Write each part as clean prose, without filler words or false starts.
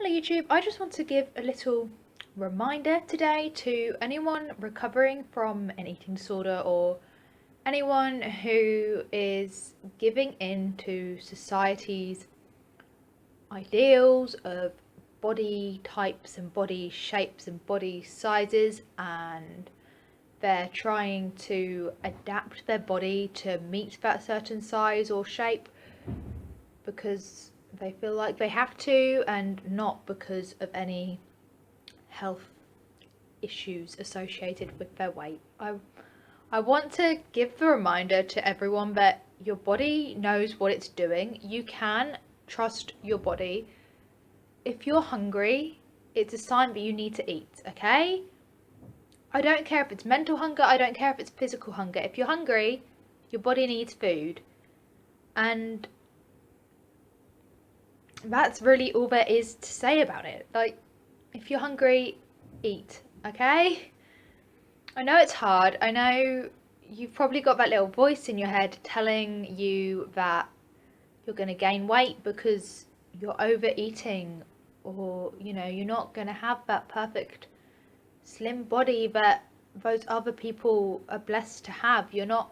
Hello YouTube, I just want to give a little reminder today to anyone recovering from an eating disorder or anyone who is giving in to society's ideals of body types and body shapes and body sizes, and they're trying to adapt their body to meet that certain size or shape because they feel like they have to and not because of any health issues associated with their weight. I want to give the reminder to everyone that your body knows what it's doing. You can trust your body. If you're hungry, it's a sign that you need to eat, okay? I don't care if it's mental hunger, I don't care if it's physical hunger. If you're hungry, your body needs food. And that's really all there is to say about it. Like, if you're hungry, eat, okay? I know it's hard. I know you've probably got that little voice in your head telling you that you're going to gain weight because you're overeating, or you're not going to have that perfect slim body that those other people are blessed to have. You're not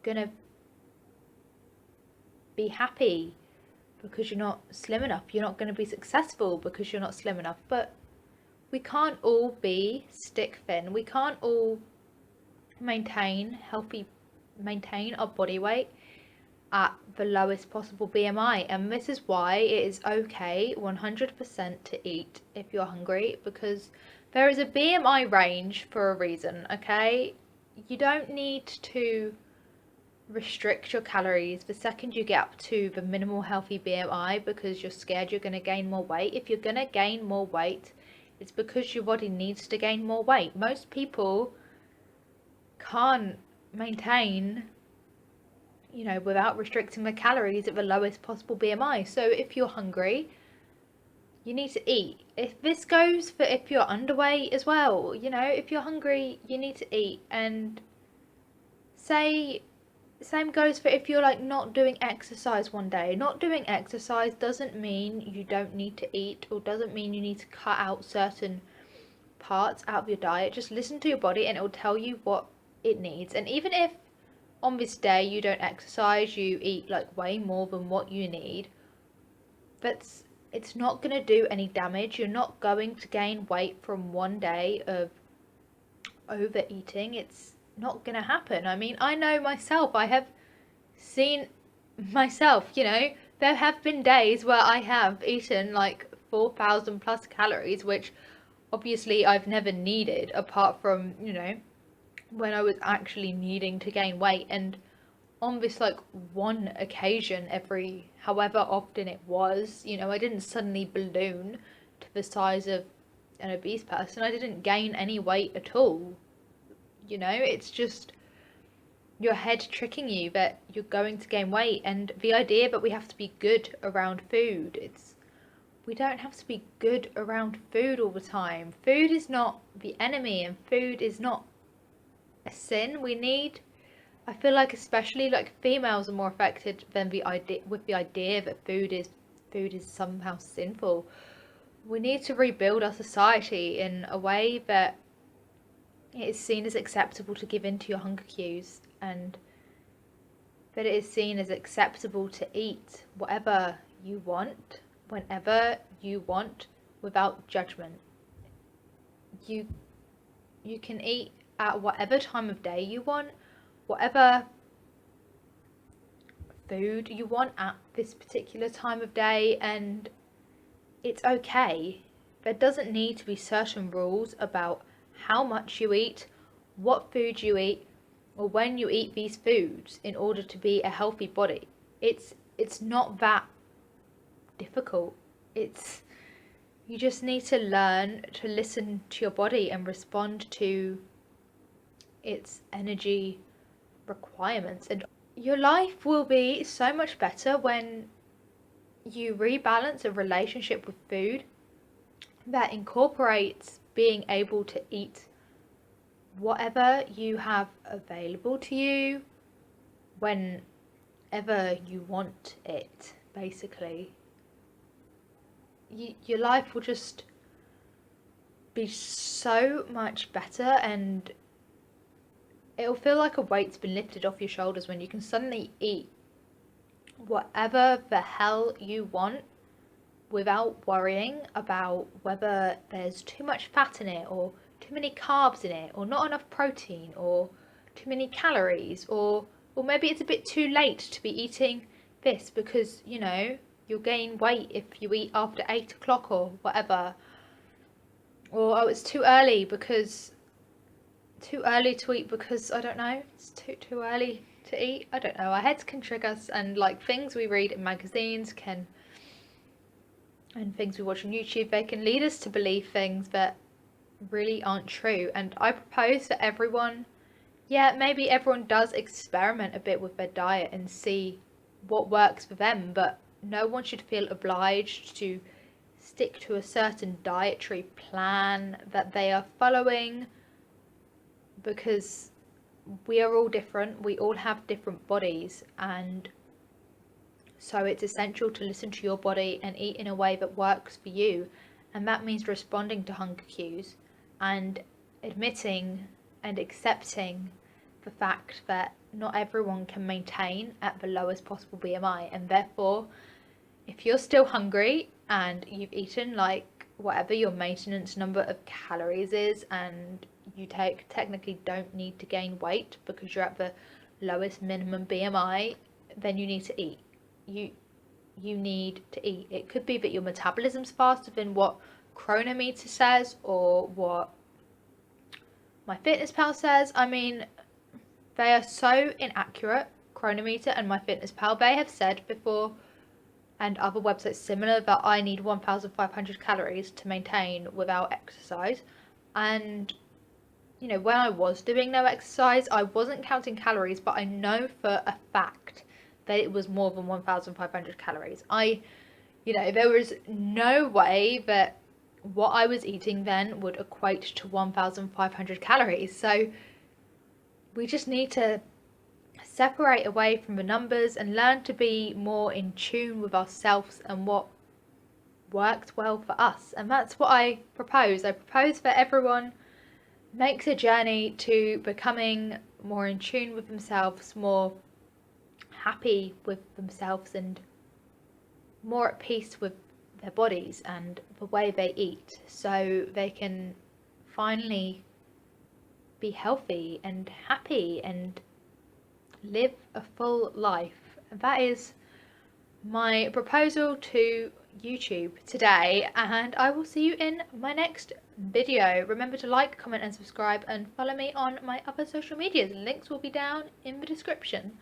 going to be happy because you're not slim enough. You're not going to be successful because you're not slim enough. But we can't all be stick thin. We can't all maintain our body weight at the lowest possible BMI. And this is why it is okay 100% to eat if you're hungry, because there is a BMI range for a reason, okay? You don't need to restrict your calories the second you get up to the minimal healthy BMI because you're scared you're going to gain more weight. If you're going to gain more weight, it's because your body needs to gain more weight. Most people can't maintain, without restricting the calories at the lowest possible BMI. So if you're hungry, you need to eat. If this goes for if you're underweight as well, if you're hungry, you need to eat. And same goes for if you're like not doing exercise one day. Not doing exercise doesn't mean you don't need to eat, or doesn't mean you need to cut out certain parts out of your diet. Just listen to your body and it will tell you what it needs. And even if on this day you don't exercise, you eat like way more than what you need, it's not going to do any damage. You're not going to gain weight from one day of overeating. It's not going to happen. I mean, I know myself. I have seen myself, there have been days where I have eaten like 4,000 plus calories, which obviously I've never needed apart from, when I was actually needing to gain weight. And on this like one occasion every however often it was, I didn't suddenly balloon to the size of an obese person. I didn't gain any weight at all. It's just your head tricking you that you're going to gain weight, and the idea that we have to be good around food. We don't have to be good around food all the time. Food is not the enemy, and food is not a sin. I feel like especially like females are more affected than the idea that food is somehow sinful. We need to rebuild our society in a way that it is seen as acceptable to give in to your hunger cues, and that it is seen as acceptable to eat whatever you want, whenever you want, without judgment. You can eat at whatever time of day you want, whatever food you want at this particular time of day, and it's okay. There doesn't need to be certain rules about how much you eat, what food you eat, or when you eat these foods in order to be a healthy body. It's not that difficult. You just need to learn to listen to your body and respond to its energy requirements. And your life will be so much better when you rebalance a relationship with food that incorporates being able to eat whatever you have available to you whenever you want it, basically. your life will just be so much better, and it'll feel like a weight's been lifted off your shoulders when you can suddenly eat whatever the hell you want without worrying about whether there's too much fat in it, or too many carbs in it, or not enough protein, or too many calories, or maybe it's a bit too late to be eating this because, you know, you'll gain weight if you eat after 8 o'clock or whatever. Or, oh, it's too early to eat because, I don't know, it's too early to eat. I don't know. Our heads can trick us, and like things we read in magazines can, and things we watch on YouTube, they can lead us to believe things that really aren't true. And I propose that everyone, yeah, maybe everyone does experiment a bit with their diet and see what works for them, but no one should feel obliged to stick to a certain dietary plan that they are following, because we are all different, we all have different bodies, and so it's essential to listen to your body and eat in a way that works for you. And that means responding to hunger cues and admitting and accepting the fact that not everyone can maintain at the lowest possible BMI. And therefore, if you're still hungry and you've eaten like whatever your maintenance number of calories is, and you technically don't need to gain weight because you're at the lowest minimum BMI, then you need to eat. You need to eat. It could be that your metabolism's faster than what Chronometer says or what MyFitnessPal says. I mean, they are so inaccurate. Chronometer and MyFitnessPal, they have said before, and other websites similar, that I need 1,500 calories to maintain without exercise. And you know, when I was doing no exercise, I wasn't counting calories, but I know for a fact that it was more than 1,500 calories. You know, there was no way that what I was eating then would equate to 1,500 calories. So we just need to separate away from the numbers and learn to be more in tune with ourselves and what worked well for us. And that's what I propose. I propose that everyone makes a journey to becoming more in tune with themselves, more happy with themselves, and more at peace with their bodies and the way they eat, so they can finally be healthy and happy and live a full life. That is my proposal to YouTube today, and I will see you in my next video. Remember to like, comment and subscribe, and follow me on my other social medias. Links will be down in the description.